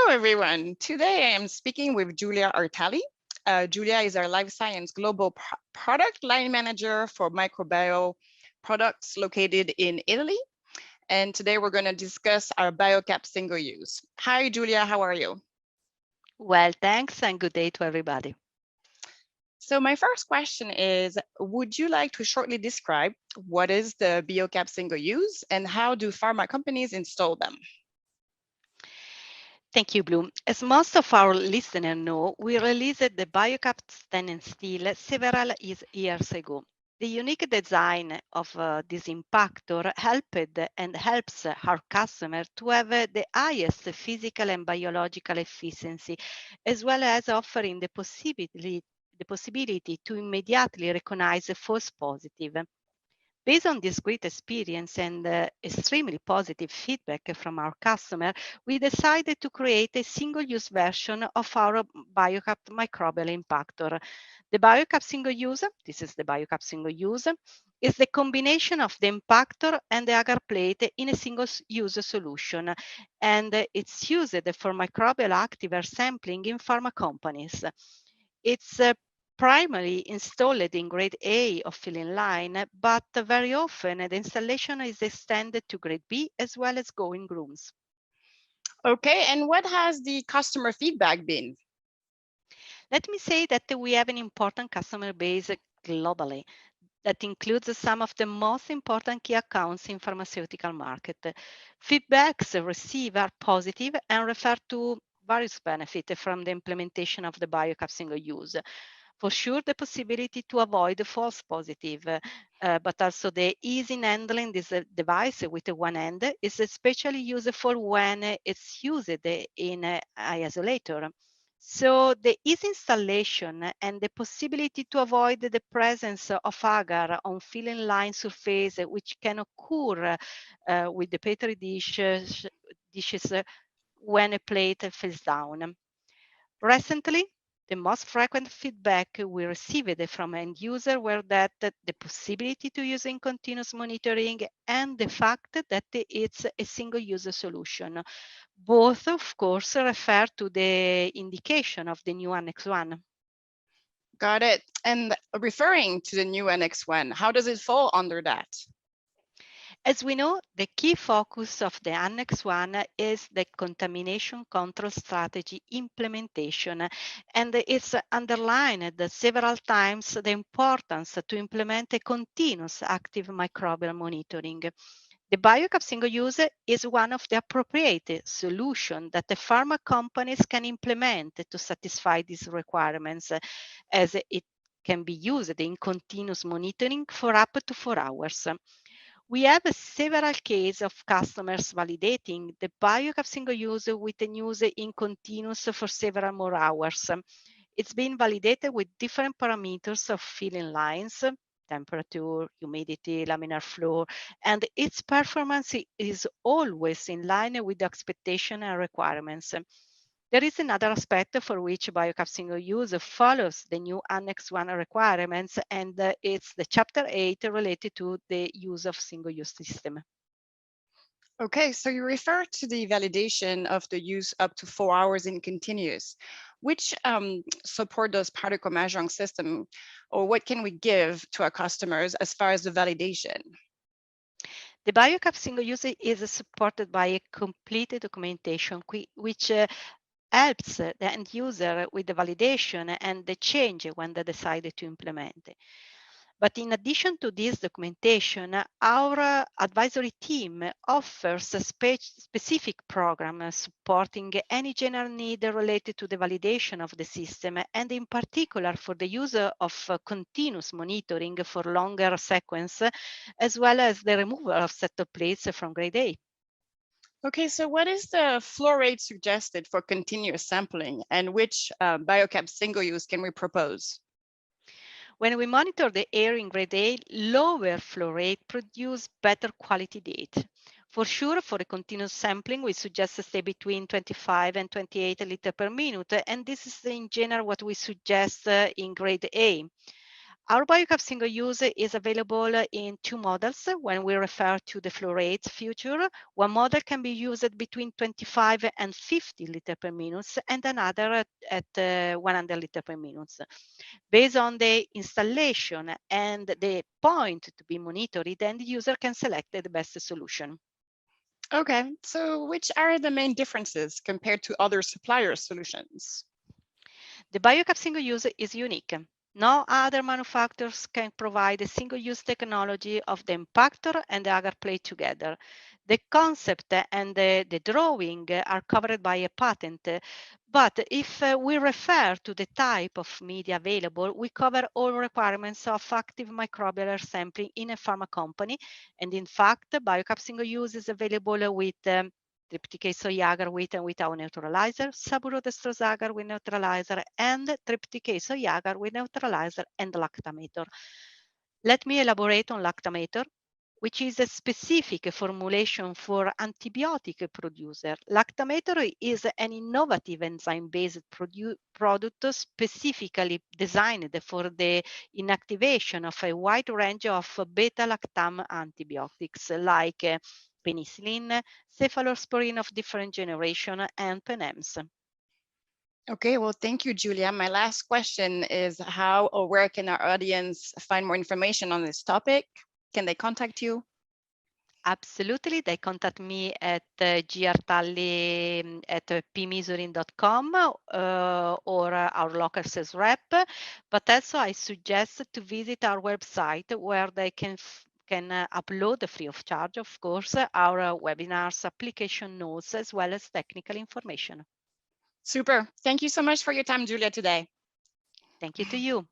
Hello, everyone. Today I am speaking with Giulia Artali. Giulia is our life science global product line manager for microbial products located in Italy. And today we're going to discuss our Biocapt Single Use. Hi, Giulia. How are you? Well, thanks and good day to everybody. So my first question is, would you like to shortly describe what is the Biocapt Single Use and how do pharma companies install them? Thank you, Blue. As most of our listeners know, we released the Biocapt stainless steel several years ago. The unique design of this impactor helped and helps our customer to have the highest physical and biological efficiency, as well as offering the possibility to immediately recognize a false positive. Based on this great experience and extremely positive feedback from our customer, we decided to create a single-use version of our Biocapt microbial impactor. The Biocapt Single Use, this is the Biocapt Single Use, is the combination of the impactor and the agar plate in a single-use solution, and it's used for microbial activator sampling in pharma companies. It's primarily installed in grade A of filling line, but very often the installation is extended to grade B as well as going rooms. Okay, and what has the customer feedback been? Let me say that we have an important customer base globally that includes some of the most important key accounts in pharmaceutical market. Feedbacks received are positive and refer to various benefits from the implementation of the Biocapt Single Use. For sure, the possibility to avoid false positive, but also the ease in handling this device with one hand is especially useful when it's used in an isolator. So the easy installation and the possibility to avoid the presence of agar on filling line surface, which can occur with the petri dishes when a plate falls down. Recently, the most frequent feedback we received from end user were that the possibility to use in continuous monitoring and the fact that it's a single-use solution. Both, of course, refer to the indication of the new Annex 1. Got it. And referring to the new Annex 1, how does it fall under that? As we know, the key focus of the Annex 1 is the contamination control strategy implementation, and it's underlined several times the importance to implement a continuous active microbial monitoring. The Biocapt Single Use is one of the appropriate solutions that the pharma companies can implement to satisfy these requirements, as it can be used in continuous monitoring for up to 4 hours. We have several cases of customers validating the Biocapt Single Use with the use in continuous for several more hours. It's been validated with different parameters of filling lines, temperature, humidity, laminar flow, and its performance is always in line with the expectation and requirements. There is another aspect for which Biocapt Single Use follows the new Annex 1 requirements, and it's the Chapter 8 related to the use of single-use system. Okay, so you refer to the validation of the use up to 4 hours in continuous. Which support does particle measuring system, or what can we give to our customers as far as the validation? The Biocapt Single Use is supported by a complete documentation, which helps the end user with the validation and the change when they decide to implement it. But in addition to this documentation, our advisory team offers a specific program supporting any general need related to the validation of the system, and in particular for the use of continuous monitoring for longer sequence, as well as the removal of set-top plates from grade A. Okay, so what is the flow rate suggested for continuous sampling, and which Biocapt Single Use can we propose? When we monitor the air in grade A, lower flow rate produce better quality data. For sure, for a continuous sampling, we suggest to stay between 25 and 28 liters per minute, and this is in general what we suggest in grade A. Our Biocapt Single Use is available in two models. When we refer to the flow rate feature, one model can be used between 25 and 50 liters per minute and another at 100 liters per minute. Based on the installation and the point to be monitored, then the user can select the best solution. Okay, so which are the main differences compared to other supplier solutions? The Biocapt Single Use is unique. No other manufacturers can provide a single-use technology of the impactor and the agar plate together. The concept and the drawing are covered by a patent, but if we refer to the type of media available, we cover all requirements of active microbial sampling in a pharma company. And in fact, Biocapt Single Use is available with trypticase soy agar with and without neutralizer, saburodextrose agar with neutralizer, and trypticase soy agar with neutralizer and lactamator. Let me elaborate on lactamator, which is a specific formulation for antibiotic producer. Lactamator is an innovative enzyme-based product specifically designed for the inactivation of a wide range of beta-lactam antibiotics like penicillin, cephalosporin of different generation, and penems. Okay, well, thank you, Giulia. My last question is how or where can our audience find more information on this topic? Can they contact you? Absolutely. They contact me at gartali at pmisurin.com or our local sales rep. But also I suggest to visit our website where they can upload free of charge, of course, our webinars, application notes, as well as technical information. Super. Thank you so much for your time, Giulia, today. Thank you to you.